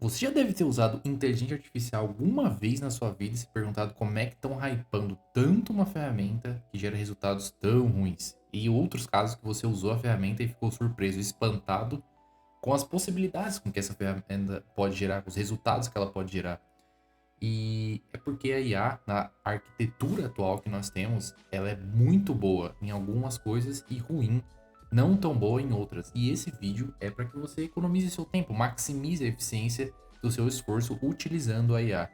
Você já deve ter usado inteligência artificial alguma vez na sua vida e se perguntado como é que estão hypando tanto uma ferramenta que gera resultados tão ruins. E outros casos que você usou a ferramenta e ficou surpreso, espantado com as possibilidades com que essa ferramenta pode gerar, com os resultados que ela pode gerar. E é porque a IA, na arquitetura atual que nós temos, ela é muito boa em algumas coisas e ruim, não tão boa em outras. E esse vídeo é para que você economize seu tempo, maximize a eficiência do seu esforço utilizando a IA.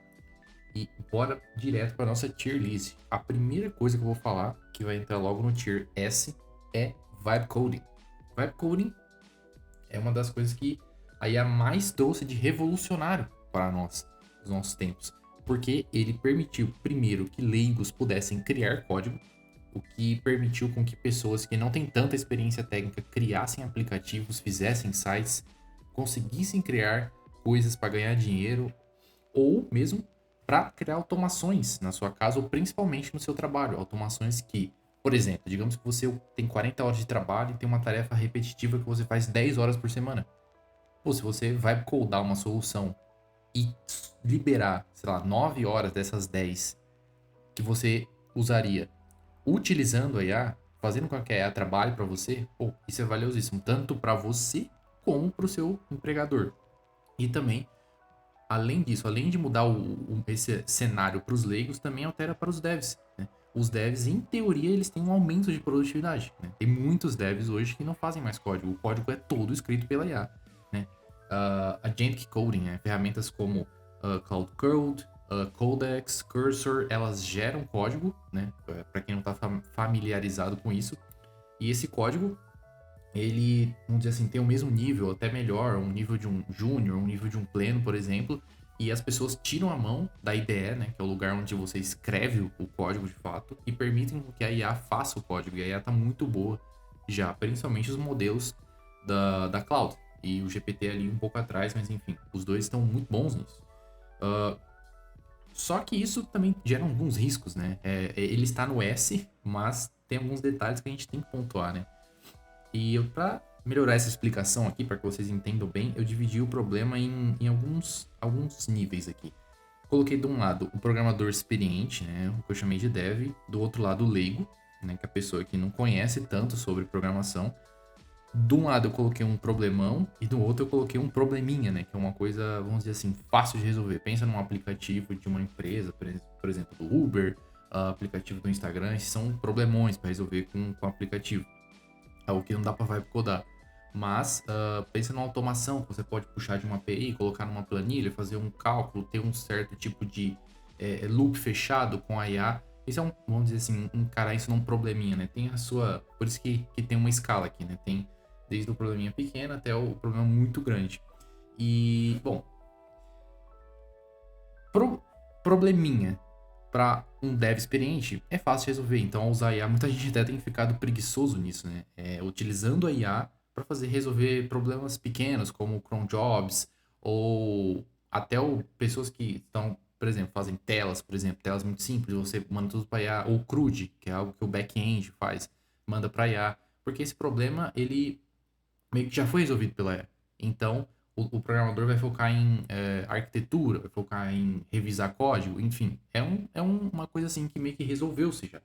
E bora direto para nossa tier list. A primeira coisa que eu vou falar, que vai entrar logo no tier S, é Vibe Coding. Vibe Coding é uma das coisas que a IA mais trouxe de revolucionário para nós, nos nossos tempos. Porque ele permitiu, primeiro, que leigos pudessem criar código, o que permitiu com que pessoas que não têm tanta experiência técnica criassem aplicativos, fizessem sites, conseguissem criar coisas para ganhar dinheiro ou mesmo para criar automações na sua casa ou principalmente no seu trabalho. Automações que, por exemplo, digamos que você tem 40 horas de trabalho e tem uma tarefa repetitiva que você faz 10 horas por semana. Ou se você vai codar uma solução e liberar, sei lá, 9 horas dessas 10 que você usaria utilizando a IA, fazendo com que a IA trabalhe para você, pô, isso é valiosíssimo, tanto para você como para o seu empregador. E também, além disso, além de mudar esse cenário para os leigos, também altera para os devs. Né? Os devs, em teoria, eles têm um aumento de produtividade. Né? Tem muitos devs hoje que não fazem mais código. O código é todo escrito pela IA. Né? Agentic Coding, né? Ferramentas como Cloud Code, Codex, Cursor, elas geram código, né? Para quem não está familiarizado com isso. E esse código, ele, vamos dizer assim, tem o mesmo nível, até melhor, um nível de um júnior, um nível de um pleno, por exemplo, e as pessoas tiram a mão da IDE, né, que é o lugar onde você escreve o código de fato, e permitem que a IA faça o código, e a IA tá muito boa já, principalmente os modelos da Cloud, e o GPT ali um pouco atrás, mas enfim, os dois estão muito bons nisso. Uh, Só que isso também gera alguns riscos, né? Ele está no S, mas tem alguns detalhes que a gente tem que pontuar, né? E eu, para melhorar essa explicação aqui, para que vocês entendam bem, eu dividi o problema em alguns níveis aqui. Coloquei de um lado o programador experiente, né, o que eu chamei de dev, do outro lado o leigo, né, que é a pessoa que não conhece tanto sobre programação. De um lado eu coloquei um problemão e do outro eu coloquei um probleminha, né, que é uma coisa, vamos dizer assim, fácil de resolver. Pensa num aplicativo de uma empresa, por exemplo, do Uber, aplicativo do Instagram, esses são problemões para resolver com o aplicativo. Algo que não dá para vibe codar. Mas pensa numa automação que você pode puxar de uma API, colocar numa planilha, fazer um cálculo, ter um certo tipo de loop fechado com a IA. Isso é um, vamos dizer assim, encarar isso num probleminha, né? Tem a sua. Por isso que tem uma escala aqui, né? Tem desde o probleminha pequeno até o problema muito grande. E, bom, probleminha para um dev experiente é fácil de resolver. Então, ao usar a IA, muita gente até tem ficado preguiçoso nisso, né? Utilizando a IA para fazer resolver problemas pequenos, como cron jobs, ou até pessoas que estão, por exemplo, fazem telas, por exemplo, telas muito simples, você manda tudo para IA, ou CRUD, que é algo que o back-end faz, manda para IA, porque esse problema, ele meio que já foi resolvido pela IA. Então, o programador vai focar em arquitetura, vai focar em revisar código, enfim. Uma coisa assim que meio que resolveu-se já.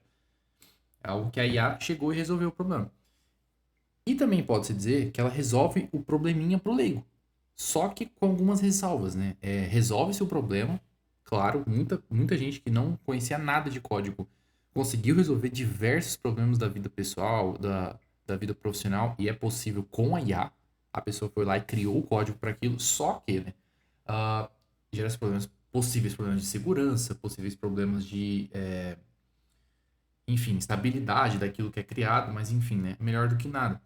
É algo que a IA chegou e resolveu o problema. E também pode-se dizer que ela resolve o probleminha pro leigo. Só que com algumas ressalvas, né? Resolve-se o problema. Claro, muita gente que não conhecia nada de código conseguiu resolver diversos problemas da vida pessoal, da vida profissional, e é possível com a IA. A pessoa foi lá e criou o código para aquilo, só que, né? Uh, gera problemas, possíveis problemas de segurança, possíveis problemas de, enfim, estabilidade daquilo que é criado, mas enfim, né? Melhor do que nada.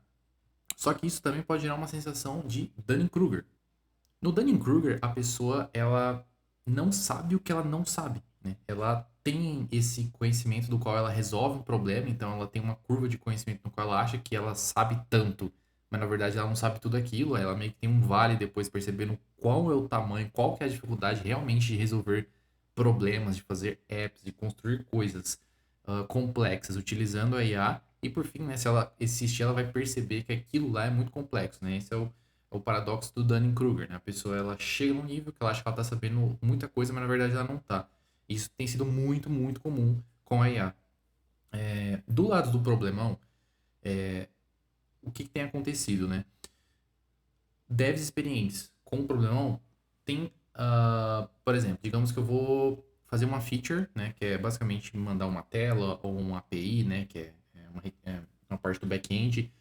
Só que isso também pode gerar uma sensação de Dunning-Kruger. No Dunning-Kruger, a pessoa, ela não sabe o que ela não sabe, né? Ela tem esse conhecimento do qual ela resolve um problema, então ela tem uma curva de conhecimento no qual ela acha que ela sabe tanto, mas na verdade ela não sabe tudo aquilo, ela meio que tem um vale depois percebendo qual é o tamanho, qual que é a dificuldade realmente de resolver problemas, de fazer apps, de construir coisas complexas utilizando a IA, e por fim, né, se ela existir, ela vai perceber que aquilo lá é muito complexo, né? Esse é É o paradoxo do Dunning-Kruger, né? A pessoa ela chega num nível que ela acha que ela tá sabendo muita coisa, mas na verdade ela não tá. Isso tem sido muito, muito comum com a IA. Do lado do problemão, o que, que tem acontecido, né? Devs experientes com o problemão tem, por exemplo, digamos que eu vou fazer uma feature, né, que é basicamente mandar uma tela ou uma API, né, que é uma parte do back-end,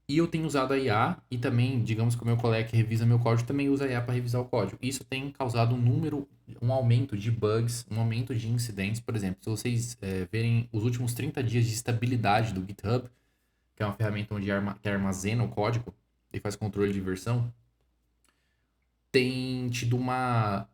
e eu tenho usado a IA e também, digamos que o meu colega que revisa meu código também usa a IA para revisar o código. Isso tem causado um aumento de bugs, um aumento de incidentes. Por exemplo, se vocês verem os últimos 30 dias de estabilidade do GitHub, que é uma ferramenta onde que armazena o código e faz controle de versão, tem tido uma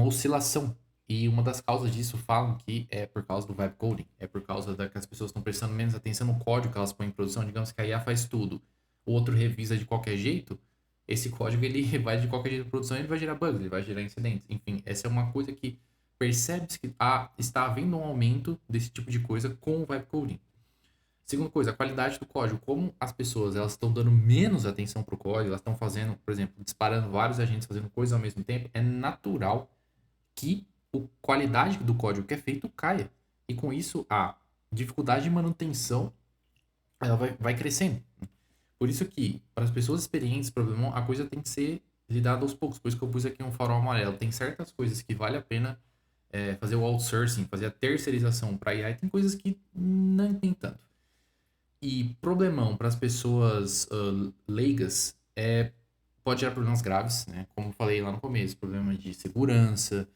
oscilação. E uma das causas disso falam que é por causa do vibe coding. É por causa que as pessoas estão prestando menos atenção no código que elas põem em produção. Digamos que a IA faz tudo. O outro revisa de qualquer jeito. Esse código ele vai de qualquer jeito para produção e ele vai gerar bugs, ele vai gerar incidentes. Enfim, essa é uma coisa que percebe-se que está havendo um aumento desse tipo de coisa com o vibe coding. Segunda coisa, a qualidade do código. Como as pessoas elas estão dando menos atenção para o código, elas estão fazendo, por exemplo, disparando vários agentes fazendo coisas ao mesmo tempo, é natural que a qualidade do código que é feito caia. E com isso, a dificuldade de manutenção ela vai crescendo. Por isso que, para as pessoas experientes, problemão, a coisa tem que ser lidada aos poucos. Por isso que eu pus aqui um farol amarelo. Tem certas coisas que vale a pena fazer o outsourcing, fazer a terceirização para IA, e tem coisas que não tem tanto. E problemão para as pessoas leigas pode gerar problemas graves, né? Como eu falei lá no começo, problemas de segurança,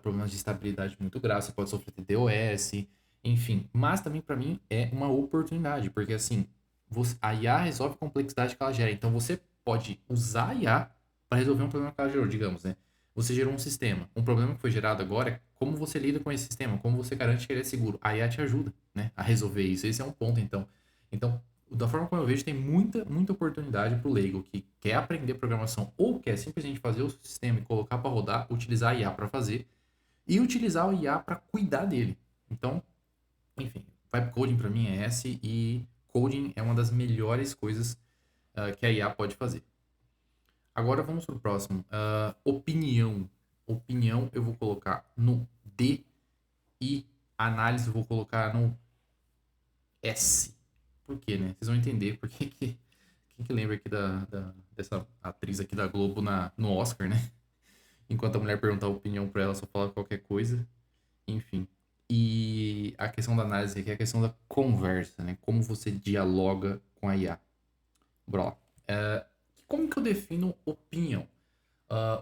problemas de estabilidade muito graves, você pode sofrer DDoS, enfim. Mas também para mim é uma oportunidade, porque assim, a IA resolve a complexidade que ela gera. Então você pode usar a IA para resolver um problema que ela gerou, digamos, né? Você gerou um sistema. Um problema que foi gerado agora é como você lida com esse sistema, como você garante que ele é seguro. A IA te ajuda, né, a resolver isso. Esse é um ponto, então. Então, da forma como eu vejo, tem muita, muita oportunidade para o leigo que quer aprender programação ou quer simplesmente fazer o sistema e colocar para rodar, utilizar a IA para fazer e utilizar o IA para cuidar dele. Então, enfim, vibe coding para mim é esse e coding é uma das melhores coisas que a IA pode fazer. Agora vamos para o próximo. Opinião. Opinião eu vou colocar no D e análise eu vou colocar no S. Por quê, né? Vocês vão entender por que quem que lembra aqui dessa atriz aqui da Globo no Oscar, né? Enquanto a mulher perguntar a opinião pra ela, só fala qualquer coisa. Enfim. E a questão da análise aqui é a questão da conversa, né? Como você dialoga com a IA. Bora lá. Como que eu defino opinião?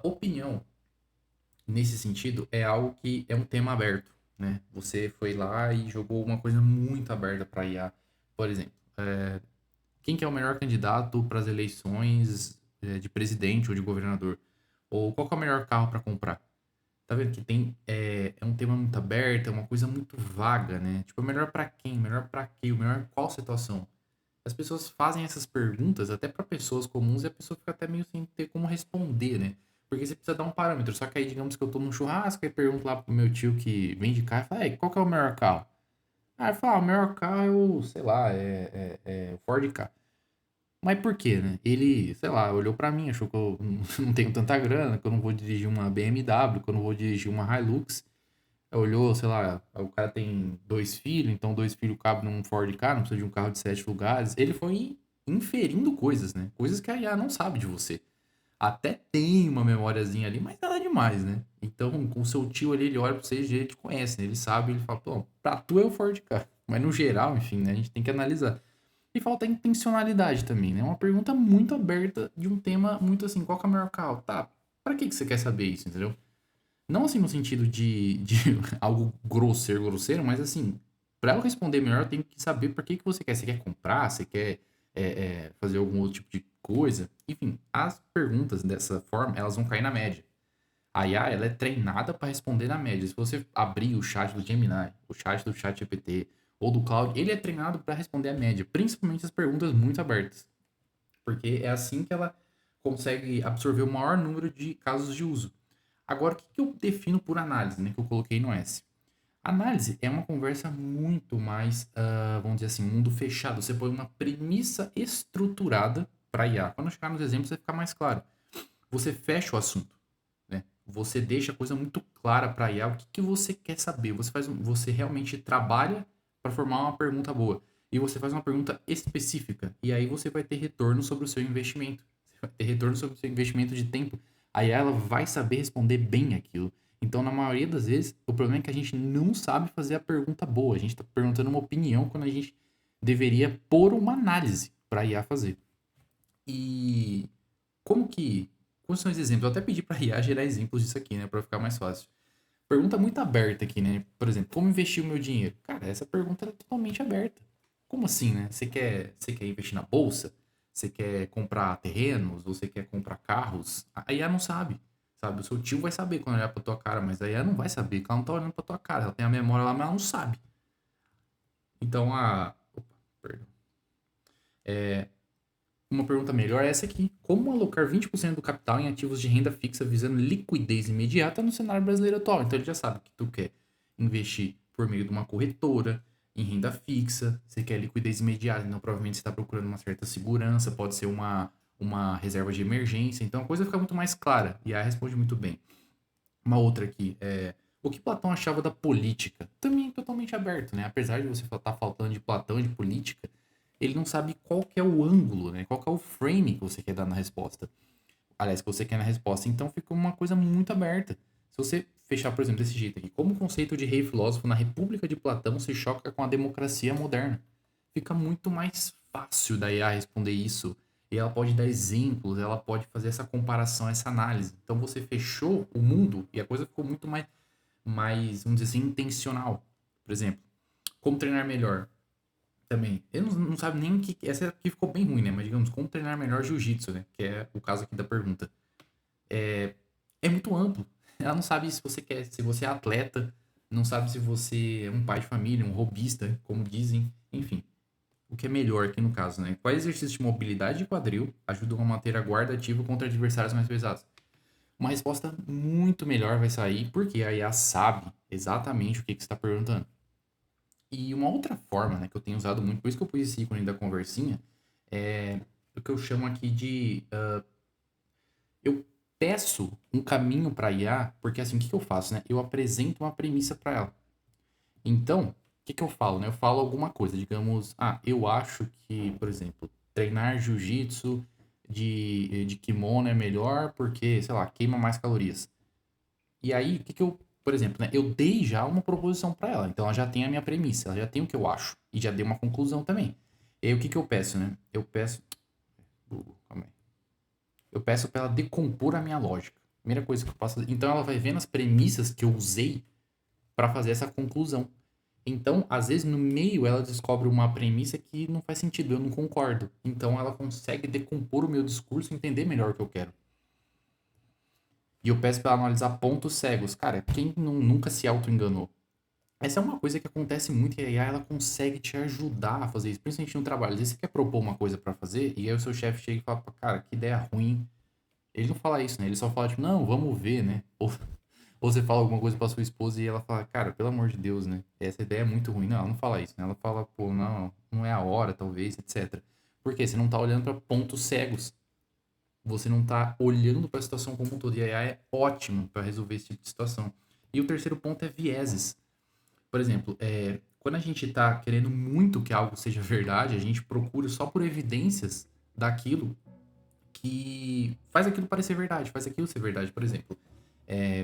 Opinião, nesse sentido, é algo que é um tema aberto, né? Você foi lá e jogou uma coisa muito aberta para IA. Por exemplo, quem que é o melhor candidato para as eleições de presidente ou de governador? Ou qual que é o melhor carro para comprar? Tá vendo que é um tema muito aberto, é uma coisa muito vaga, né? Tipo, é melhor para quem? Melhor para quê? O melhor em qual situação? As pessoas fazem essas perguntas até para pessoas comuns e a pessoa fica até meio sem ter como responder, né? Porque você precisa dar um parâmetro. Só que aí, digamos que eu tô num churrasco e pergunto lá pro meu tio que vende carro e fala, "Ei, qual que é o melhor carro?" Aí ele fala, o melhor carro é o, sei lá, é o Ford Ka. Mas por quê, né? Ele, sei lá, olhou pra mim, achou que eu não tenho tanta grana, que eu não vou dirigir uma BMW, que eu não vou dirigir uma Hilux. Olhou, sei lá, o cara tem dois filhos, então dois filhos cabem num Ford Ka, não precisa de um carro de 7 lugares. Ele foi inferindo coisas, né? Coisas que a IA não sabe de você. Até tem uma memóriazinha ali, mas nada demais, né? Então, com o seu tio ali, ele olha pra você e ele te conhece, né? Ele sabe, ele fala, pô, pra tu é o Ford Ka. Mas no geral, enfim, né? A gente tem que analisar. E falta intencionalidade também, né? Uma pergunta muito aberta de um tema muito assim, qual que é o maior carro? Tá, pra que você quer saber isso, entendeu? Não assim no sentido de algo grosseiro, mas assim, pra eu responder melhor, eu tenho que saber por que que você quer. Você quer comprar? Você quer fazer algum outro tipo de coisa? Enfim, as perguntas dessa forma, elas vão cair na média. A IA, ela é treinada para responder na média. Se você abrir o chat do Gemini, o chat do ChatGPT ou do Claude, ele é treinado para responder a média, principalmente as perguntas muito abertas, porque é assim que ela consegue absorver o maior número de casos de uso. Agora, o que que eu defino por análise, né, que eu coloquei no S? Análise é uma conversa muito mais, vamos dizer assim, mundo fechado. Você põe uma premissa estruturada para IA. Quando eu chegar nos exemplos vai ficar mais claro. Você fecha o assunto, né? Você deixa a coisa muito clara para a IA o que, que você quer saber. Você realmente trabalha para formar uma pergunta boa. E você faz uma pergunta específica. E aí você vai ter retorno sobre o seu investimento. Você vai ter retorno sobre o seu investimento de tempo. Aí ela vai saber responder bem aquilo. Então, na maioria das vezes, o problema é que a gente não sabe fazer a pergunta boa. A gente está perguntando uma opinião quando a gente deveria pôr uma análise para a IA fazer. E como que. Quais são os exemplos? Eu até pedi para a IA gerar exemplos disso aqui, né? Para ficar mais fácil. Pergunta muito aberta aqui, né? Por exemplo, como investir o meu dinheiro? Cara, essa pergunta é totalmente aberta. Como assim, né? Você quer investir na bolsa? Você quer comprar terrenos? Você quer comprar carros? A IA não sabe, sabe? O seu tio vai saber quando olhar pra tua cara, mas a IA não vai saber, porque ela não tá olhando pra tua cara. Ela tem a memória lá, mas ela não sabe. Então, Opa, perdão. Uma pergunta melhor é essa aqui. Como alocar 20% do capital em ativos de renda fixa visando liquidez imediata no cenário brasileiro atual? Então ele já sabe que tu quer investir por meio de uma corretora, em renda fixa, você quer liquidez imediata, então provavelmente você está procurando uma certa segurança, pode ser uma reserva de emergência, então a coisa fica muito mais clara e a responde muito bem. Uma outra aqui é o que Platão achava da política? Também é totalmente aberto, né? Apesar de você estar faltando de Platão e de política, ele não sabe qual que é o ângulo, né? Qual que é o frame que você quer dar na resposta. Aliás, que você quer na resposta. Então fica uma coisa muito aberta. Se você fechar, por exemplo, desse jeito aqui, como o conceito de rei filósofo na República de Platão se choca com a democracia moderna? Fica muito mais fácil da IA responder isso. E ela pode dar exemplos, ela pode fazer essa comparação, essa análise. Então você fechou o mundo e a coisa ficou muito mais vamos dizer assim, intencional. Por exemplo, como treinar melhor? Também. Ele não sabe nem o que. Essa aqui ficou bem ruim, né? Mas digamos, como treinar melhor jiu-jitsu, né? Que é o caso aqui da pergunta. É muito amplo. Ela não sabe se você quer, se você é atleta, não sabe se você é um pai de família, um robista, como dizem, enfim. O que é melhor aqui no caso, né? Quais exercícios de mobilidade de quadril ajudam a manter a guarda ativa contra adversários mais pesados? Uma resposta muito melhor vai sair porque a IA sabe exatamente o que você está perguntando. E uma outra forma, né, que eu tenho usado muito, por isso que eu pus esse ícone da conversinha, é o que eu chamo aqui de. Eu peço um caminho para a IA, porque assim, o que eu faço, né? Eu apresento uma premissa para ela. Então, o que eu falo, né? Eu falo alguma coisa, digamos, eu acho que, por exemplo, treinar jiu-jitsu de kimono é melhor porque, sei lá, queima mais calorias. E aí, o que eu, por exemplo, né? Eu dei já uma proposição para ela. Então, ela já tem a minha premissa, ela já tem o que eu acho. E já dei uma conclusão também. E aí, o que eu peço, né? Eu peço. Calma aí. Eu peço para ela decompor a minha lógica. Primeira coisa que eu faço. Então, ela vai vendo as premissas que eu usei para fazer essa conclusão. Então, às vezes, no meio, ela descobre uma premissa que não faz sentido, eu não concordo. Então, ela consegue decompor o meu discurso e entender melhor o que eu quero. E eu peço para ela analisar pontos cegos. Cara, quem nunca se auto-enganou? Essa é uma coisa que acontece muito e a IA ela consegue te ajudar a fazer isso, principalmente no trabalho. Às vezes você quer propor uma coisa para fazer e aí o seu chefe chega e fala, cara, que ideia ruim. Ele não fala isso, né? Ele só fala, tipo, não, vamos ver, né? Ou você fala alguma coisa pra sua esposa e ela fala, cara, pelo amor de Deus, né? Essa ideia é muito ruim. Não, ela não fala isso, né? Ela fala, pô, não é a hora, talvez, etc. Por quê? Você não tá olhando para pontos cegos. Você não tá olhando para a situação como um todo. E a AI é ótimo para resolver esse tipo de situação. E o terceiro ponto é vieses. Por exemplo, quando a gente está querendo muito que algo seja verdade, a gente procura só por evidências daquilo que faz aquilo parecer verdade, faz aquilo ser verdade. Por exemplo,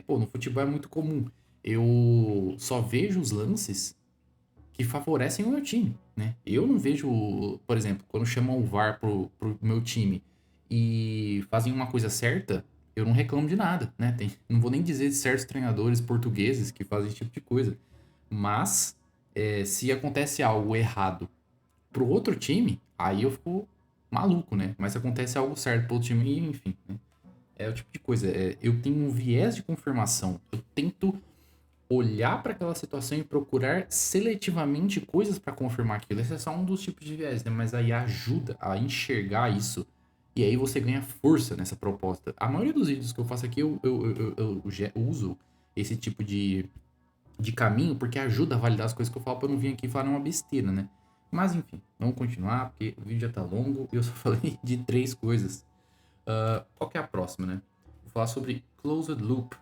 no futebol é muito comum. Eu só vejo os lances que favorecem o meu time, né? Eu não vejo, por exemplo, quando chamam o VAR pro meu time e fazem uma coisa certa, eu não reclamo de nada, né? Não vou nem dizer de certos treinadores portugueses que fazem esse tipo de coisa. Mas, se acontece algo errado pro outro time, aí eu fico maluco, né? Mas se acontece algo certo pro outro time, enfim, né? É o tipo de coisa. Eu tenho um viés de confirmação. Eu tento olhar para aquela situação e procurar seletivamente coisas para confirmar aquilo. Esse é só um dos tipos de viés, né? Mas aí ajuda a enxergar isso. E aí você ganha força nessa proposta. A maioria dos vídeos que eu faço aqui, eu uso esse tipo de caminho, porque ajuda a validar as coisas que eu falo pra eu não vir aqui e falar uma besteira, né? Mas enfim, vamos continuar, porque o vídeo já tá longo e eu só falei de 3 coisas. Qual que é a próxima, né? Vou falar sobre Closed Loop.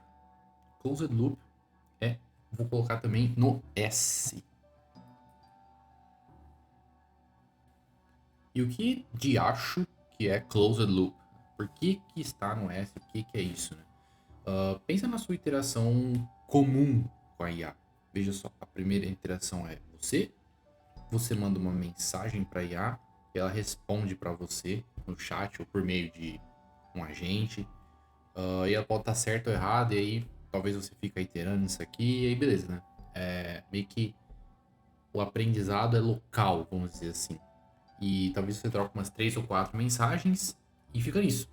Closed Loop vou colocar também no S. E o que de acho que é Closed Loop? Por que está no S? O que é isso, né? Pensa na sua interação comum com a IA. Veja só, a primeira interação é você manda uma mensagem para a IA, ela responde para você no chat ou por meio de um agente, e ela pode estar certa ou errada, e aí talvez você fique iterando isso aqui, e aí beleza, né? Meio que o aprendizado é local, vamos dizer assim. E talvez você troque umas 3 ou 4 mensagens e fica nisso.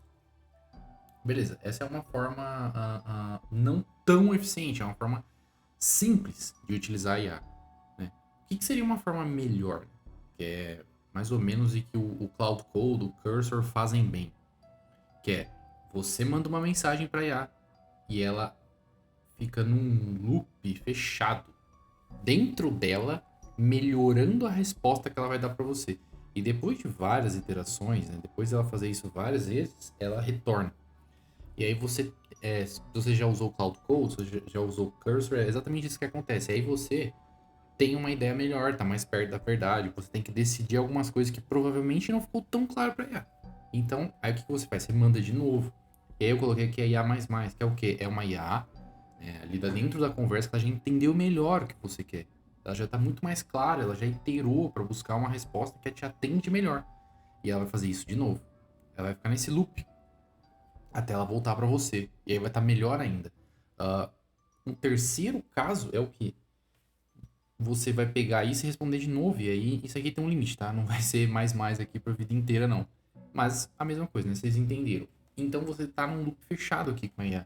Beleza, essa é uma forma não tão eficiente, é uma forma simples de utilizar a IA. Né? O que seria uma forma melhor? Que é mais ou menos o que o Cloud Code, o Cursor fazem bem. Que é, você manda uma mensagem para a IA e ela fica num loop fechado dentro dela, melhorando a resposta que ela vai dar para você. E depois de várias iterações, né, depois dela fazer isso várias vezes, ela retorna. E aí se você já usou o Cloud Code, você já usou o Cursor, é exatamente isso que acontece. Aí você tem uma ideia melhor, tá mais perto da verdade, você tem que decidir algumas coisas que provavelmente não ficou tão claro para IA. Então, aí o que você faz? Você manda de novo. E aí eu coloquei aqui a IA++, que é o quê? É uma IA, ali dentro da conversa, que ela já entendeu melhor o que você quer. Ela já tá muito mais clara, ela já iterou para buscar uma resposta que te atende melhor. E ela vai fazer isso de novo. Ela vai ficar nesse loop até ela voltar para você. E aí vai estar melhor ainda. Um terceiro caso é o que? Você vai pegar isso e responder de novo. E aí, isso aqui tem um limite, tá? Não vai ser mais aqui pra vida inteira, não. Mas a mesma coisa, né? Vocês entenderam. Então você tá num loop fechado aqui com a IA.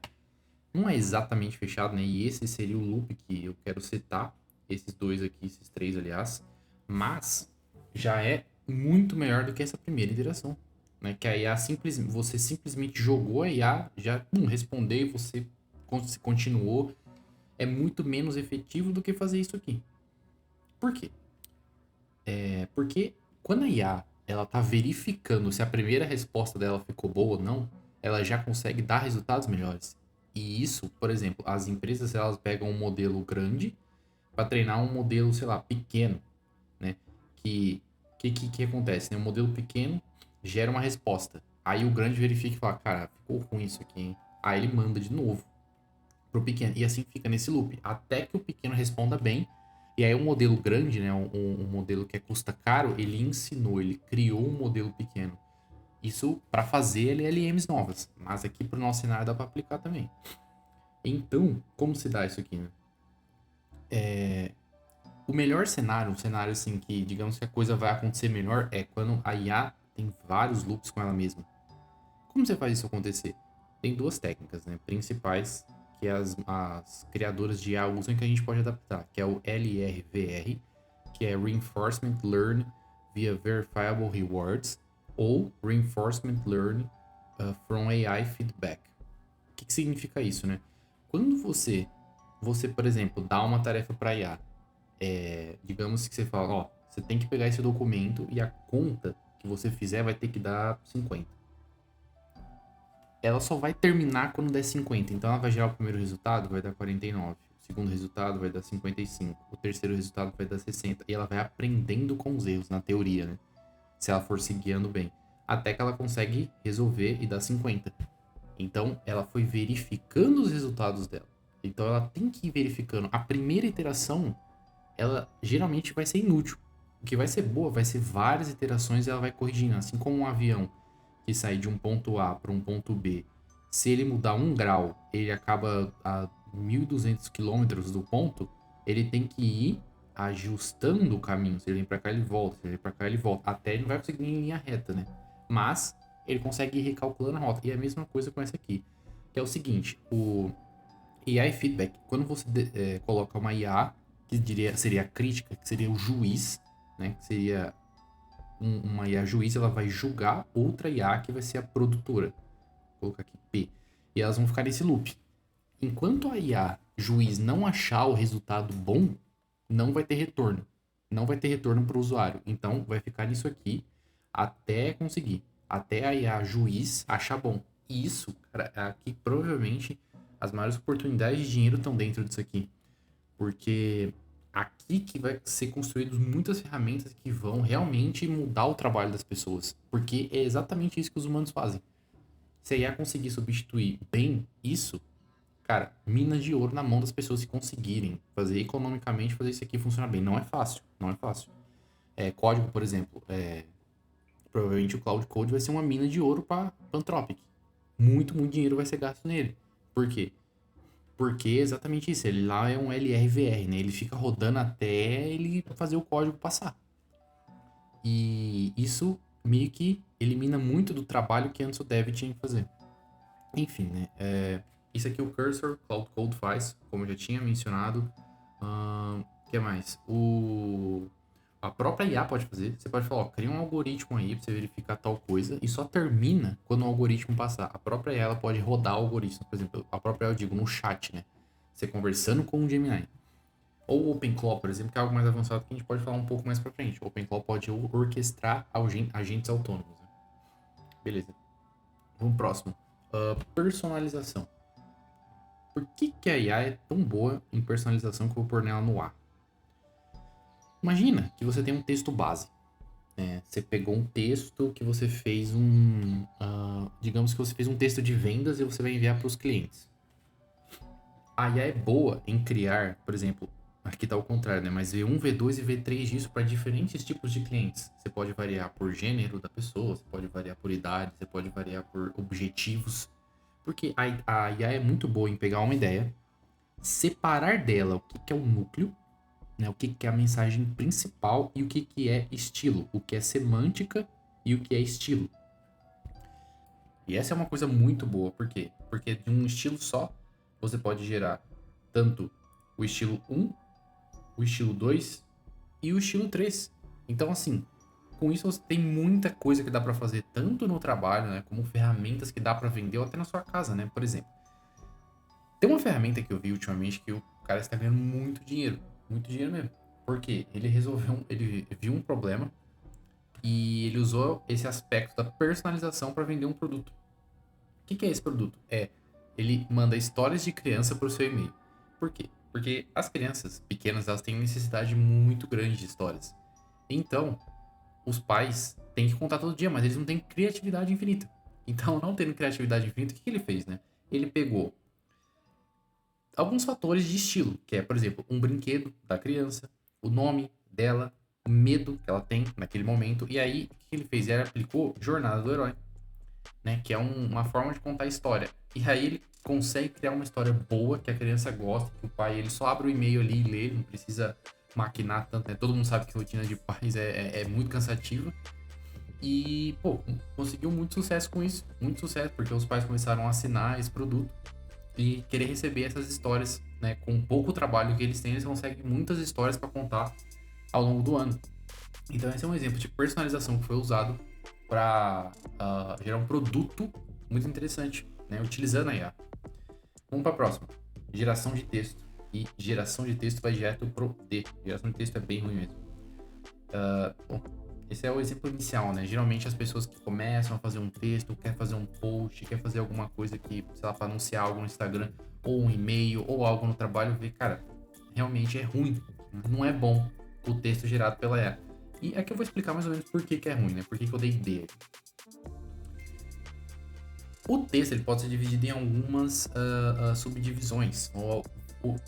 Não é exatamente fechado, né? E esse seria o loop que eu quero setar. Esses dois aqui, esses três, aliás. Mas já é muito melhor do que essa primeira interação. Né? Que a IA você simplesmente jogou a IA, já respondeu e você continuou. É muito menos efetivo do que fazer isso aqui. Por quê? Porque quando a IA ela tá verificando se a primeira resposta dela ficou boa ou não, ela já consegue dar resultados melhores. E isso, por exemplo, as empresas elas pegam um modelo grande para treinar um modelo, sei lá, pequeno, né? Que acontece, né? Um modelo pequeno gera uma resposta. Aí o grande verifica e fala, cara, ficou ruim isso aqui, hein? Aí ele manda de novo pro pequeno. E assim fica nesse loop. Até que o pequeno responda bem. E aí o modelo grande, né? Um modelo que custa caro, ele ensinou, ele criou um modelo pequeno. Isso para fazer LLMs novas. Mas aqui pro nosso cenário dá para aplicar também. Então, como se dá isso aqui, né? O melhor cenário, um cenário assim que, digamos que a coisa vai acontecer melhor, é quando a IA tem vários loops com ela mesma. Como você faz isso acontecer? Tem duas técnicas, né, principais que as criadoras de IA usam que a gente pode adaptar, que é o LRVR, que é Reinforcement Learn via Verifiable Rewards, ou Reinforcement Learn from AI Feedback. O que significa isso, né? Quando você, por exemplo, dá uma tarefa para IA, digamos que você fala, ó, você tem que pegar esse documento e a conta que você fizer vai ter que dar 50. Ela só vai terminar quando der 50. Então ela vai gerar o primeiro resultado, vai dar 49. O segundo resultado vai dar 55. O terceiro resultado vai dar 60. E ela vai aprendendo com os erros, na teoria, né? Se ela for se guiando bem. Até que ela consegue resolver e dar 50. Então ela foi verificando os resultados dela. Então ela tem que ir verificando. A primeira iteração, ela geralmente vai ser inútil. O que vai ser boa vai ser várias iterações e ela vai corrigindo. Assim como um avião que sai de um ponto A para um ponto B, se ele mudar 1 grau, ele acaba a 1.200 quilômetros do ponto, ele tem que ir ajustando o caminho. Se ele vem para cá, ele volta. Se ele vem para cá, ele volta. Até ele não vai conseguir ir em linha reta, né? Mas ele consegue ir recalculando a rota. E é a mesma coisa com essa aqui. Que é o seguinte, o AI Feedback, quando você coloca uma IA, que seria a crítica, que seria o juiz, né? Que seria uma IA juiz, ela vai julgar outra IA que vai ser a produtora. Vou colocar aqui P. E elas vão ficar nesse loop. Enquanto a IA juiz não achar o resultado bom, não vai ter retorno. não vai ter retorno para o usuário. Então, vai ficar nisso aqui até conseguir, até aí a juiz achar bom. E isso, cara, aqui provavelmente as maiores oportunidades de dinheiro estão dentro disso aqui. Porque aqui que vai ser construídas muitas ferramentas que vão realmente mudar o trabalho das pessoas. Porque é exatamente isso que os humanos fazem. Se a IA conseguir substituir bem isso, cara, minas de ouro na mão das pessoas que conseguirem fazer economicamente, fazer isso aqui funcionar bem. Não é fácil, não é fácil. Código, por exemplo, provavelmente o Cloud Code vai ser uma mina de ouro para Anthropic. Muito, muito dinheiro vai ser gasto nele. Por quê? Porque é exatamente isso. Ele lá é um LRVR, né? Ele fica rodando até ele fazer o código passar. E isso meio que elimina muito do trabalho que antes o dev tinha que fazer. Enfim, né? Isso aqui o Cursor, Cloud Code faz, como eu já tinha mencionado. O que mais? A própria IA pode fazer. Você pode falar, ó, cria um algoritmo aí pra você verificar tal coisa e só termina quando o algoritmo passar. A própria IA ela pode rodar algoritmos. Por exemplo, a própria eu digo no chat, né? Você conversando com o Gemini. Ou o OpenClaw, por exemplo, que é algo mais avançado que a gente pode falar um pouco mais pra frente. O OpenClaw pode orquestrar agentes autônomos. Né? Beleza. Vamos pro próximo. Personalização. Por que a IA é tão boa em personalização que eu vou pôr nela no ar? Imagina que você tem um texto base. Você pegou um texto que você fez digamos que você fez um texto de vendas e você vai enviar para os clientes. A IA é boa em criar, por exemplo, aqui tá ao contrário, né? Mas V1, V2 e V3 disso para diferentes tipos de clientes. Você pode variar por gênero da pessoa, você pode variar por idade, você pode variar por objetivos. Porque a IA é muito boa em pegar uma ideia, separar dela o que é o núcleo, né, o que é a mensagem principal e o que é estilo, o que é semântica e o que é estilo. E essa é uma coisa muito boa, por quê? Porque de um estilo só, você pode gerar tanto o estilo 1, o estilo 2 e o estilo 3. Então, assim, com isso você tem muita coisa que dá para fazer, tanto no trabalho, né, como ferramentas que dá para vender ou até na sua casa, né? Por exemplo, tem uma ferramenta que eu vi ultimamente que o cara está ganhando muito dinheiro mesmo. Porque ele ele viu um problema e ele usou esse aspecto da personalização para vender um produto. O que é esse produto? Ele manda histórias de criança para o seu e-mail. Por quê? Porque as crianças pequenas, elas têm necessidade muito grande de histórias. Então, os pais têm que contar todo dia, mas eles não têm criatividade infinita. Então, não tendo criatividade infinita, o que ele fez, né? Ele pegou alguns fatores de estilo, que é, por exemplo, um brinquedo da criança, o nome dela, o medo que ela tem naquele momento, e aí o que ele fez? Ele aplicou Jornada do Herói, né, que é uma forma de contar a história. E aí ele consegue criar uma história boa, que a criança gosta, que o pai ele só abre o e-mail ali e lê, não precisa maquinar tanto, né? Todo mundo sabe que a rotina de pais é muito cansativa. E, pô, conseguiu muito sucesso com isso, muito sucesso, porque os pais começaram a assinar esse produto e querer receber essas histórias, né? Com pouco trabalho que eles têm, eles conseguem muitas histórias para contar ao longo do ano. Então esse é um exemplo de personalização que foi usado para gerar um produto muito interessante, né? Utilizando a IA. Vamos para a próxima. Geração de texto. E geração de texto vai direto pro D. Geração de texto é bem ruim mesmo. Bom, esse é o exemplo inicial, né? Geralmente as pessoas que começam a fazer um texto, quer fazer um post, quer fazer alguma coisa que, sei lá, para anunciar algo no Instagram, ou um e-mail, ou algo no trabalho, vê, cara, realmente é ruim. Não é bom o texto gerado pela IA. E aqui eu vou explicar mais ou menos por que é ruim, né? Por que eu dei D. O texto ele pode ser dividido em algumas subdivisões, ou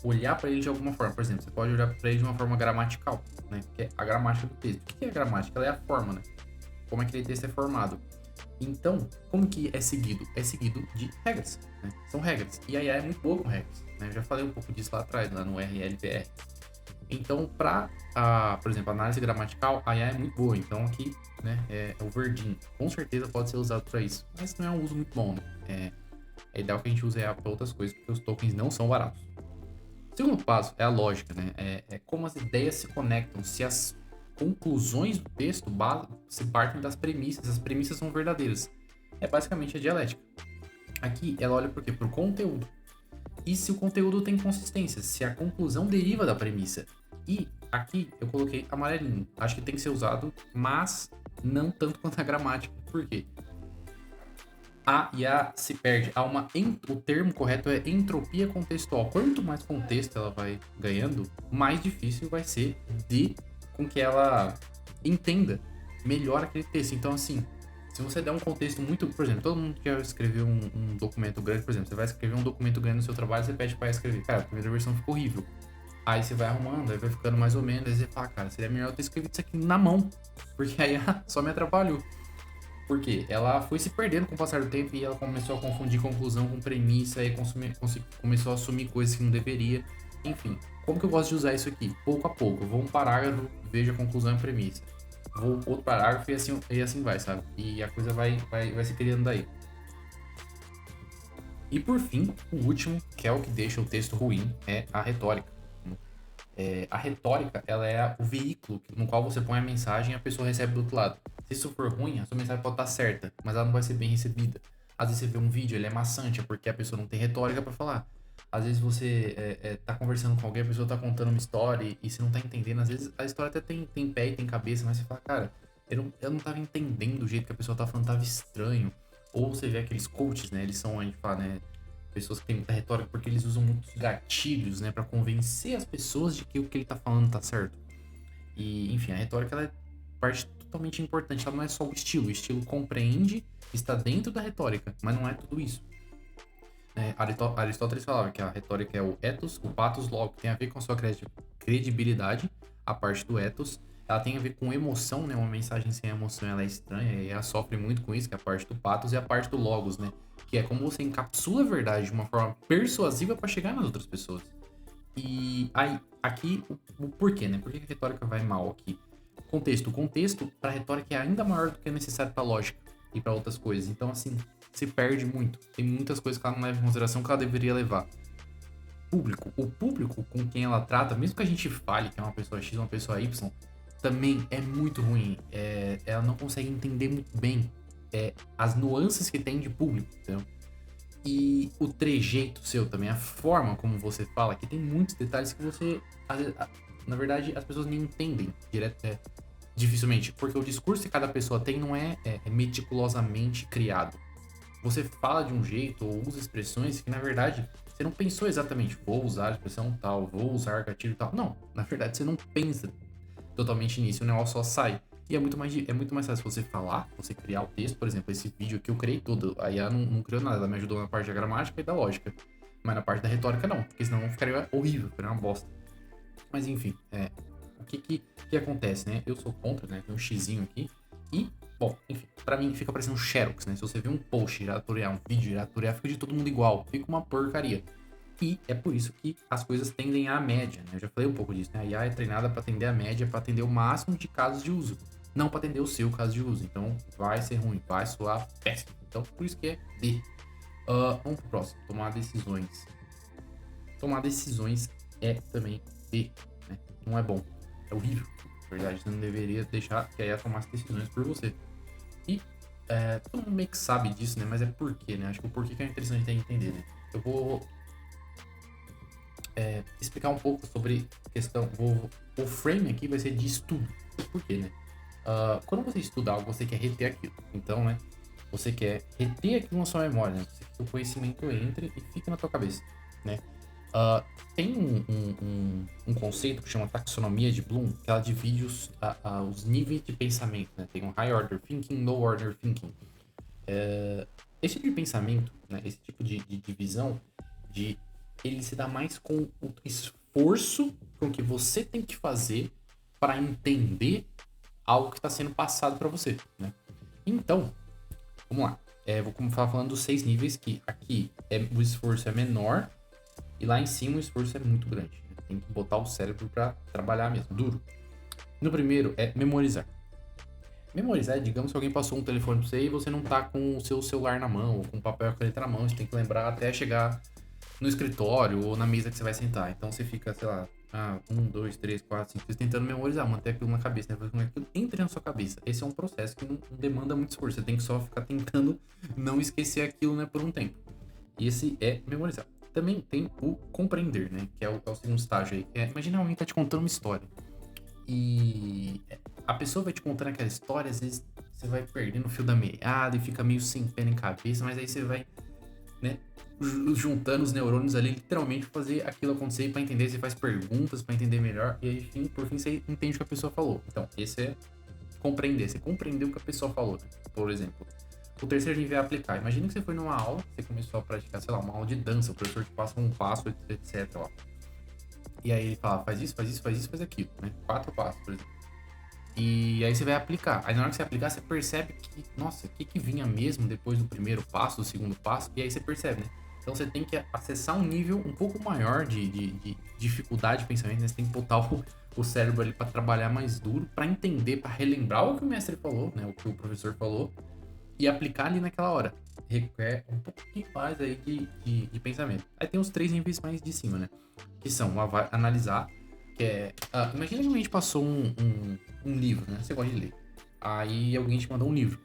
olhar para ele de alguma forma. Por exemplo, você pode olhar para ele de uma forma gramatical, né? Que é a gramática do texto. O que é a gramática? Ela é a forma, né? Como aquele texto é formado. Então, como que é seguido? É seguido de regras, né? São regras. E a IA é muito boa com regras, né? Eu já falei um pouco disso lá atrás, lá no RLVR. Então, por exemplo, análise gramatical, a IA é muito boa. Então, aqui, né, é o verdinho. Com certeza pode ser usado para isso. Mas não é um uso muito bom, né? É ideal que a gente use a IA para outras coisas, porque os tokens não são baratos. O segundo passo é a lógica, né? É como as ideias se conectam, se as conclusões do texto se partem das premissas, as premissas são verdadeiras. É basicamente a dialética. Aqui ela olha por quê? Para o conteúdo. E se o conteúdo tem consistência, se a conclusão deriva da premissa. E Aqui eu coloquei amarelinho. Acho que tem que ser usado, mas não tanto quanto a gramática. Por quê? A e A se perde. O termo correto é entropia contextual. Quanto mais contexto ela vai ganhando, mais difícil vai ser de com que ela entenda melhor aquele texto. Então, assim, se você der um contexto muito... Por exemplo, todo mundo quer escrever um documento grande. Por exemplo, você vai escrever um documento grande no seu trabalho, você pede para escrever. Cara, a primeira versão ficou horrível. Aí você vai arrumando, aí vai ficando mais ou menos. Aí você fala, cara, seria melhor eu ter escrevido isso aqui na mão. Porque aí só me atrapalhou. Por quê? Ela foi se perdendo com o passar do tempo e ela começou a confundir conclusão com premissa e começou a assumir coisas que não deveria. Enfim, como que eu gosto de usar isso aqui? Pouco a pouco. Eu vou um parágrafo, vejo a conclusão e a premissa. Vou outro parágrafo e assim vai, sabe? E a coisa vai se criando daí. E por fim, o último, que é o que deixa o texto ruim, é a retórica. A retórica, ela é o veículo no qual você põe a mensagem e a pessoa recebe do outro lado. Se isso for ruim, a sua mensagem pode estar certa, mas ela não vai ser bem recebida. Às vezes você vê um vídeo, ele é maçante, é porque a pessoa não tem retórica para falar. Às vezes você tá conversando com alguém, a pessoa tá contando uma história e você não tá entendendo. Às vezes a história até tem pé e tem cabeça, mas você fala, cara, eu não tava entendendo o jeito que a pessoa tá falando, tava estranho. Ou você vê aqueles coaches, né? Eles são, a gente fala, né? Pessoas que têm muita retórica porque eles usam muitos gatilhos, né, para convencer as pessoas de que o que ele tá falando tá certo. E, enfim, a retórica ela é parte totalmente importante, ela não é só o estilo compreende, está dentro da retórica, mas não é tudo isso. Aristóteles falava que a retórica é o ethos, o pathos, logo, tem a ver com a sua credibilidade, a parte do ethos, ela tem a ver com emoção, né? Uma mensagem sem emoção ela é estranha e ela sofre muito com isso, que é a parte do pathos e a parte do logos, né? Que é como você encapsula a verdade de uma forma persuasiva para chegar nas outras pessoas. E aí, aqui, o porquê, né? Por que a retórica vai mal aqui? Contexto. O contexto para retórica é ainda maior do que é necessário para lógica e para outras coisas. Então, assim, se perde muito. Tem muitas coisas que ela não leva em consideração que ela deveria levar. Público. O público com quem ela trata, mesmo que a gente fale que é uma pessoa X, uma pessoa Y, também é muito ruim. Ela não consegue entender muito bem as nuances que tem de público, entendeu? E o trejeito seu também, a forma como você fala, que tem muitos detalhes que você, na verdade, as pessoas nem entendem dificilmente, porque o discurso que cada pessoa tem não é meticulosamente criado. Você fala de um jeito ou usa expressões que, na verdade, você não pensou exatamente, vou usar a expressão tal, vou usar gatilho tal. Não, na verdade, você não pensa totalmente nisso, o negócio só sai. E é muito mais fácil você falar, você criar o texto, por exemplo, esse vídeo aqui eu criei todo, a IA não criou nada, ela me ajudou na parte da gramática e da lógica, mas na parte da retórica não, porque senão ficaria horrível, ficaria uma bosta. Mas enfim, o que acontece, né? Eu sou contra, né? Tem um xizinho aqui e, bom, enfim, pra mim fica parecendo um Xerox, né? Se você vê um post giratorial, um vídeo giratorial, fica de todo mundo igual, fica uma porcaria. E é por isso que as coisas tendem à média, né? Eu já falei um pouco disso, né? A IA é treinada para atender a média, para atender o máximo de casos de uso, não para atender o seu caso de uso. Então, vai ser ruim, vai soar péssimo. Então, por isso que é D. Vamos pro próximo. Tomar decisões. Tomar decisões é também D, né? Não é bom. É horrível. Na verdade, você não deveria deixar que a IA tomasse decisões por você. E todo mundo meio que sabe disso, né? Mas é por quê, né? Acho que o porquê que é interessante de entender, né? Eu vou explicar um pouco sobre a questão. O frame aqui vai ser de estudo. Por quê, né? Quando você estuda algo, você quer reter aquilo. Então, né? Você quer reter aquilo na sua memória, né? Você quer que o conhecimento entre e fique na tua cabeça, né? Tem um conceito que chama taxonomia de Bloom, que ela divide os níveis de pensamento, né? Tem um high order thinking, low order thinking. Esse tipo de pensamento, né? Esse tipo de divisão, ele se dá mais com o esforço com que você tem que fazer para entender algo que está sendo passado para você, né? Então, vamos lá. Vou começar falando dos 6 níveis, que aqui o esforço é menor e lá em cima o esforço é muito grande, né? Tem que botar o cérebro para trabalhar mesmo, duro. No primeiro é memorizar. Memorizar é, digamos que alguém passou um telefone para você e você não tá com o seu celular na mão ou com papel e caneta na mão, você tem que lembrar até chegar no escritório ou na mesa que você vai sentar. Então você fica, sei lá, 1, 2, 3, 4, 5, 6, tentando memorizar, manter aquilo na cabeça, né? Fazer com que aquilo entre na sua cabeça. Esse é um processo que não demanda muito esforço. Você tem que só ficar tentando não esquecer aquilo, né, por um tempo. E esse é memorizar. Também tem o compreender, né? Que é o segundo estágio aí. Imagina alguém tá te contando uma história. E a pessoa vai te contando aquela história, às vezes você vai perdendo o fio da meada e fica meio sem pé nem cabeça, mas aí você vai, né, juntando os neurônios ali, literalmente fazer aquilo acontecer pra entender, você faz perguntas pra entender melhor, e aí, por fim, você entende o que a pessoa falou. Então, esse é compreender, você compreendeu o que a pessoa falou, né? Por exemplo, o terceiro nível é aplicar. Imagina que você foi numa aula, você começou a praticar, sei lá, uma aula de dança, o professor te passa um passo, etc, ó. E aí ele fala, faz isso, faz isso, faz isso, faz aquilo, né? 4 passos, por exemplo. E aí você vai aplicar. Aí na hora que você aplicar, você percebe que, nossa, o que vinha mesmo depois do primeiro passo, do segundo passo, e aí você percebe, né? Então você tem que acessar um nível um pouco maior de dificuldade de pensamento, né? Você tem que botar o cérebro ali para trabalhar mais duro, para entender, para relembrar o que o mestre falou, né? O que o professor falou, e aplicar ali naquela hora. Requer um pouquinho mais aí de pensamento. Aí tem os 3 níveis mais de cima, né? Que são analisar, que é... imagina que a gente passou um livro, né? Você gosta de ler. Aí alguém te mandou um livro.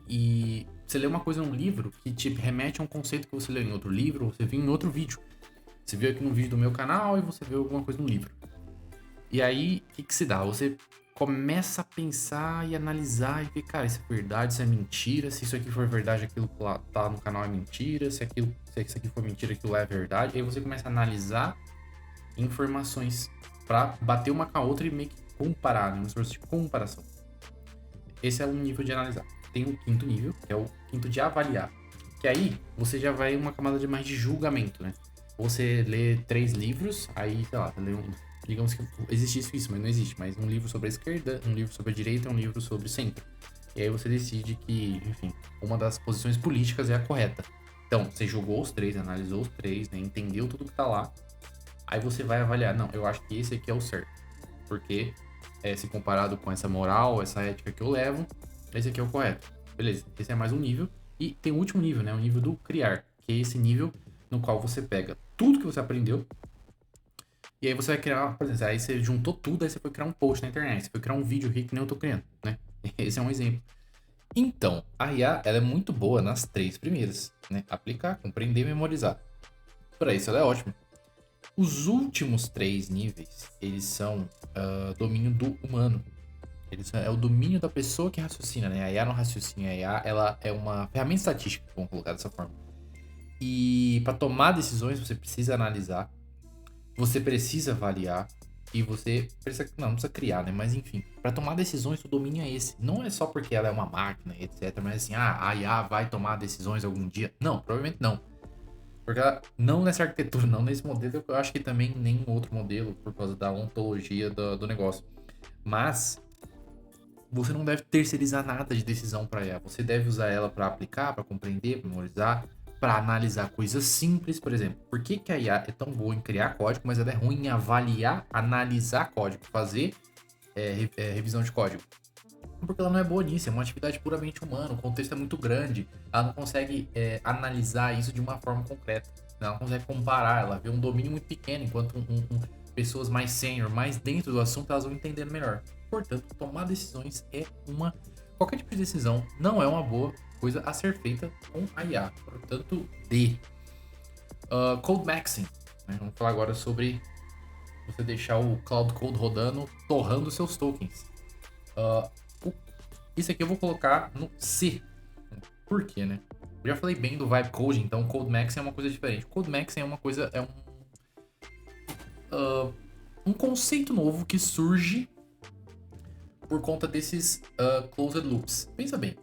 E você lê uma coisa num livro que te remete a um conceito que você leu em outro livro, ou você viu em outro vídeo. Você viu aqui no vídeo do meu canal e você viu alguma coisa no livro. E aí, o que se dá? Você começa a pensar e analisar e ver, cara, isso é verdade, isso é mentira, se isso aqui for verdade, aquilo que lá tá no canal é mentira, se isso aqui for mentira, aquilo lá é verdade. Aí você começa a analisar informações pra bater uma com a outra e meio que comparar, né? Uma espécie de comparação. Esse é o nível de analisar. Tem o quinto nível, que é o quinto de avaliar. Que aí você já vai uma camada de mais de julgamento, né? Você lê 3 livros, aí, sei lá, você lê digamos que existe isso, mas não existe, mas um livro sobre a esquerda, um livro sobre a direita e um livro sobre o centro. E aí você decide que, enfim, uma das posições políticas é a correta. Então, você julgou os 3, analisou os 3, né, entendeu tudo que tá lá, aí você vai avaliar, não, eu acho que esse aqui é o certo, porque se comparado com essa moral, essa ética que eu levo, esse aqui é o correto. Beleza, esse é mais um nível. E tem o último nível, né, o nível do criar, que é esse nível no qual você pega tudo que você aprendeu, e aí você vai criar, por exemplo, aí você juntou tudo, aí você foi criar um post na internet, você foi criar um vídeo aqui que nem eu tô criando, né? Esse é um exemplo. Então, a IA, ela é muito boa nas 3 primeiras, né? Aplicar, compreender e memorizar. Para isso ela é ótima. Os últimos 3 níveis, eles são domínio do humano. É o domínio da pessoa que raciocina, né? A IA não raciocina, a IA, ela é uma ferramenta estatística, vamos colocar dessa forma. E para tomar decisões, você precisa analisar, você precisa avaliar e você precisa, não precisa criar, né? Mas enfim, para tomar decisões, o domínio é esse. Não é só porque ela é uma máquina, etc. Mas assim, a IA vai tomar decisões algum dia. Não, provavelmente não. Porque ela, não nessa arquitetura, não nesse modelo, eu acho que também nem outro modelo, por causa da ontologia do negócio. Mas você não deve terceirizar nada de decisão para IA. Você deve usar ela para aplicar, para compreender, para memorizar, para analisar coisas simples, por exemplo. Por que a IA é tão boa em criar código, mas ela é ruim em avaliar, analisar código, fazer revisão de código? Porque ela não é boa nisso, é uma atividade puramente humana, o contexto é muito grande, ela não consegue analisar isso de uma forma concreta, ela não consegue comparar, ela vê um domínio muito pequeno, enquanto pessoas mais sênior, mais dentro do assunto, elas vão entendendo melhor. Portanto, tomar decisões qualquer tipo de decisão não é uma boa coisa a ser feita com a IA. Portanto, Code Maxing. Né? Vamos falar agora sobre você deixar o Cloud Code rodando, torrando seus tokens. Isso aqui eu vou colocar no C. Por quê, né? Eu já falei bem do Vibe Coding, então Code Maxing é uma coisa diferente. Code Maxing é um conceito novo que surge por conta desses closed loops. Pensa bem,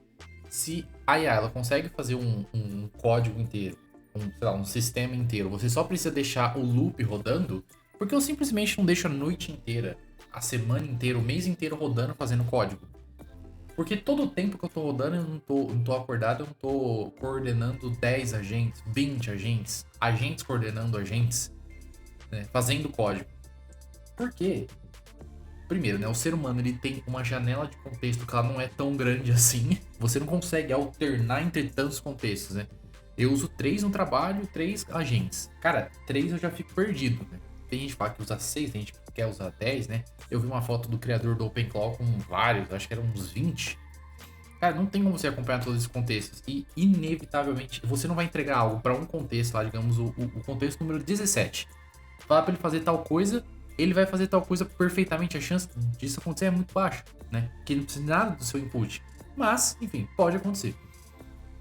se a IA ela consegue fazer um código inteiro, um sistema inteiro, você só precisa deixar o loop rodando, porque eu simplesmente não deixo a noite inteira, a semana inteira, o mês inteiro rodando fazendo código. Porque todo o tempo que eu tô rodando, eu não tô acordado, eu não tô coordenando 10 agentes, 20 agentes coordenando agentes, né, fazendo código. Por quê? Primeiro, né, o ser humano ele tem uma janela de contexto que ela não é tão grande assim. Você não consegue alternar entre tantos contextos, né? Eu uso 3 no trabalho, 3 agentes. Cara, 3 eu já fico perdido, né? Tem gente que fala que usa 6, tem gente que quer usar 10, né? Eu vi uma foto do criador do OpenClaw com vários, acho que eram uns 20. Cara, não tem como você acompanhar todos esses contextos. E, inevitavelmente, você não vai entregar algo para um contexto lá, digamos, o contexto número 17. Falar para ele fazer tal coisa ele vai fazer tal coisa perfeitamente. A chance disso acontecer é muito baixa, né? Que ele não precisa de nada do seu input. Mas, enfim, pode acontecer.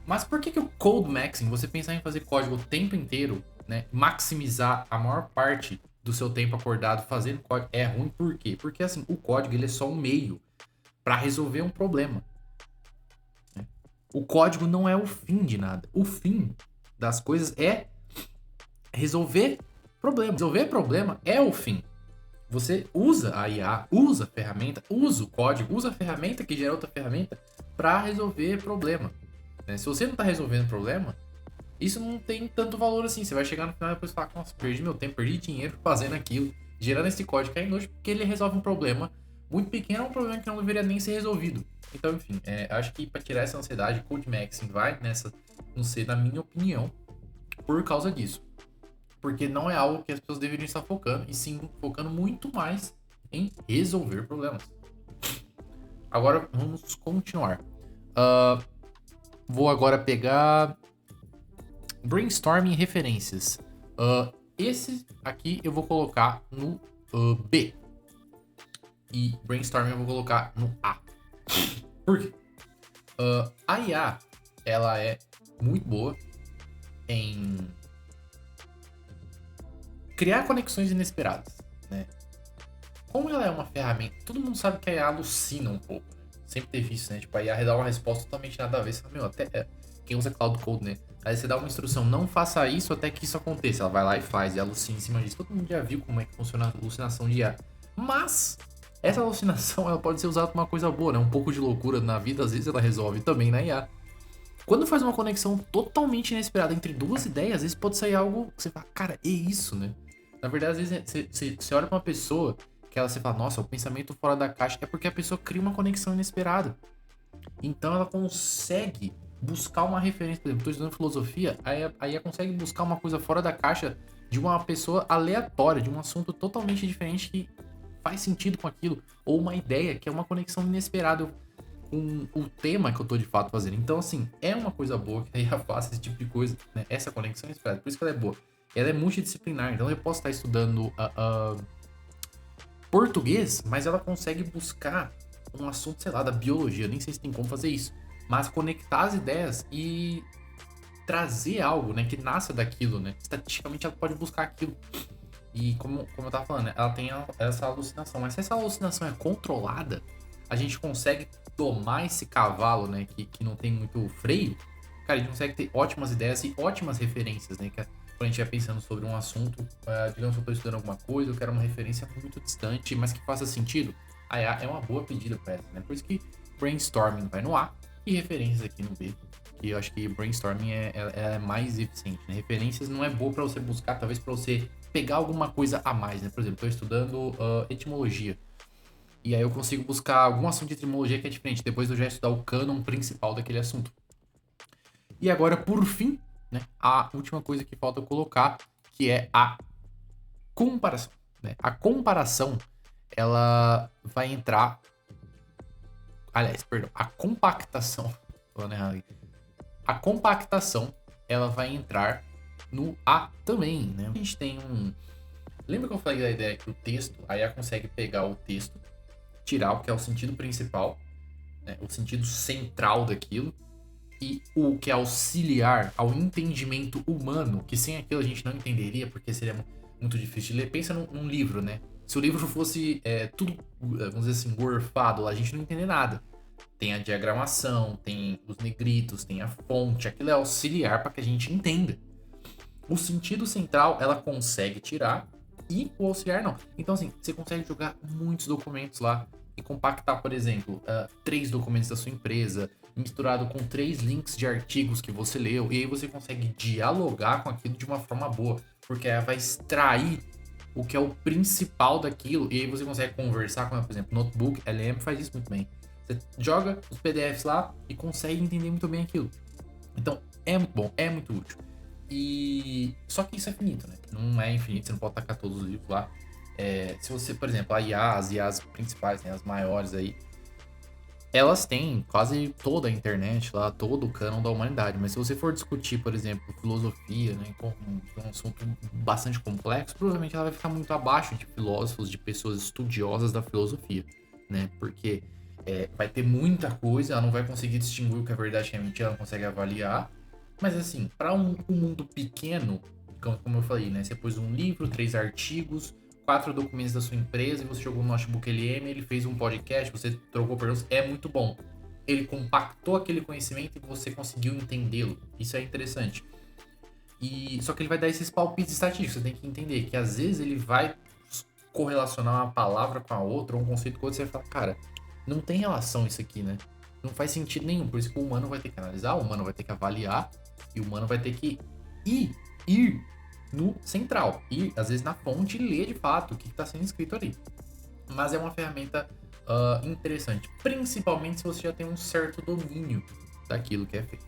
Mas por que o code maxing, você pensar em fazer código o tempo inteiro, né? Maximizar a maior parte do seu tempo acordado fazendo código é ruim? Por quê? Porque assim, o código ele é só um meio para resolver um problema. Né? O código não é o fim de nada. O fim das coisas é resolver problema. Resolver problema é o fim. Você usa a IA, usa a ferramenta, usa o código, usa a ferramenta que gera outra ferramenta para resolver problema. Né? Se você não está resolvendo problema, isso não tem tanto valor assim. Você vai chegar no final e depois falar, nossa, perdi meu tempo, perdi dinheiro fazendo aquilo, gerando esse código que é inútil, porque ele resolve um problema muito pequeno, um problema que não deveria nem ser resolvido. Então, enfim, acho que para tirar essa ansiedade, Code Maxing vai nessa, não sei, na minha opinião, por causa disso. Porque não é algo que as pessoas deveriam estar focando, e sim focando muito mais em resolver problemas. Agora, vamos continuar. Vou agora pegar brainstorming referências. Esse aqui eu vou colocar no B. E brainstorming eu vou colocar no A. Por quê? A IA, ela é muito boa em criar conexões inesperadas, né? Como ela é uma ferramenta, todo mundo sabe que a IA alucina um pouco, né? Sempre teve isso, né? Tipo, a IA dá uma resposta totalmente nada a ver. Você fala, meu, até quem usa Cloud Code, né? Aí você dá uma instrução, não faça isso até que isso aconteça. Ela vai lá e faz, e alucina em cima disso. Todo mundo já viu como é que funciona a alucinação de IA. Mas essa alucinação, ela pode ser usada para uma coisa boa, né? Um pouco de loucura na vida, às vezes ela resolve também na IA. Quando faz uma conexão totalmente inesperada entre duas ideias, às vezes pode sair algo que você fala, cara, é isso, né? Na verdade, às vezes você olha pra uma pessoa que você fala, nossa, o pensamento fora da caixa, é porque a pessoa cria uma conexão inesperada. Então ela consegue buscar uma referência. Por exemplo, estou estudando filosofia, aí ela consegue buscar uma coisa fora da caixa de uma pessoa aleatória, de um assunto totalmente diferente que faz sentido com aquilo, ou uma ideia que é uma conexão inesperada com o tema que eu tô de fato fazendo. Então, assim, é uma coisa boa que a IA faça esse tipo de coisa, né? Essa conexão inesperada, por isso que ela é boa. Ela é multidisciplinar, então eu posso estar estudando português, mas ela consegue buscar um assunto, sei lá, da biologia, eu nem sei se tem como fazer isso, mas conectar as ideias e trazer algo, né, que nasça daquilo, né? Estatisticamente ela pode buscar aquilo. E como eu tava falando, né, ela tem essa alucinação, mas se essa alucinação é controlada, a gente consegue domar esse cavalo, né, que não tem muito freio, cara, a gente consegue ter ótimas ideias e ótimas referências, né, quando a gente vai pensando sobre um assunto, digamos que eu estou estudando alguma coisa, eu quero uma referência muito distante, mas que faça sentido, a IA é uma boa pedida para essa, né? Por isso que brainstorming vai no A e referências aqui no B. E eu acho que brainstorming é mais eficiente, né? Referências não é boa para você buscar, talvez para você pegar alguma coisa a mais, né? Por exemplo, estou estudando etimologia. E aí eu consigo buscar algum assunto de etimologia que é diferente, depois eu já estudar o cânon principal daquele assunto. E agora, por fim, né, a última coisa que falta eu colocar, que é a comparação. Né? A comparação, ela vai entrar... Aliás, perdão, a compactação. Falando errado aqui. A compactação, ela vai entrar no A também, né? A gente tem um... Lembra que eu falei da ideia que o texto, a IA consegue pegar o texto, tirar o que é o sentido principal, né, o sentido central daquilo, e o que é auxiliar ao entendimento humano, que sem aquilo a gente não entenderia, porque seria muito difícil de ler. Pensa num livro, né? Se o livro fosse tudo, vamos dizer assim, gorfado, a gente não entender nada. Tem a diagramação, tem os negritos, tem a fonte, aquilo é auxiliar para que a gente entenda. O sentido central ela consegue tirar e o auxiliar não. Então, assim, você consegue jogar muitos documentos lá e compactar, por exemplo, 3 documentos da sua empresa, misturado com 3 links de artigos que você leu, e aí você consegue dialogar com aquilo de uma forma boa, porque ela vai extrair o que é o principal daquilo, e aí você consegue conversar com, por exemplo, Notebook, LM faz isso muito bem. Você joga os PDFs lá e consegue entender muito bem aquilo. Então, é muito bom, é muito útil. E só que isso é finito, né? Não é infinito, você não pode tacar todos os livros lá. Se você, por exemplo, as IAs principais, né, as maiores aí, Elas têm quase toda a internet lá, todo o cânon da humanidade, mas se você for discutir, por exemplo, filosofia, né, com um assunto bastante complexo, provavelmente ela vai ficar muito abaixo de filósofos, de pessoas estudiosas da filosofia, né, porque vai ter muita coisa, ela não vai conseguir distinguir o que é verdade e o que é mentira, ela não consegue avaliar, mas assim, para um mundo pequeno, como eu falei, né, você pôs um livro, 3 artigos, 4 documentos da sua empresa e você jogou no notebook LM, ele fez um podcast, você trocou perguntas, é muito bom. Ele compactou aquele conhecimento e você conseguiu entendê-lo. Isso é interessante. E só que ele vai dar esses palpites estatísticos. Você tem que entender que às vezes ele vai correlacionar uma palavra com a outra, ou um conceito com o outro, e você vai falar, cara, não tem relação isso aqui, né? Não faz sentido nenhum. Por isso que o humano vai ter que analisar, o humano vai ter que avaliar, e o humano vai ter que ir no central. Ir, às vezes, na fonte e ler de fato o que está sendo escrito ali. Mas é uma ferramenta interessante, principalmente se você já tem um certo domínio daquilo que é feito.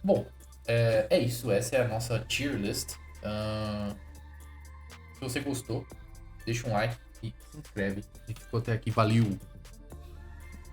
Bom, é isso. Essa é a nossa tier list. Se você gostou, deixa um like e se inscreve. E ficou até aqui. Valeu!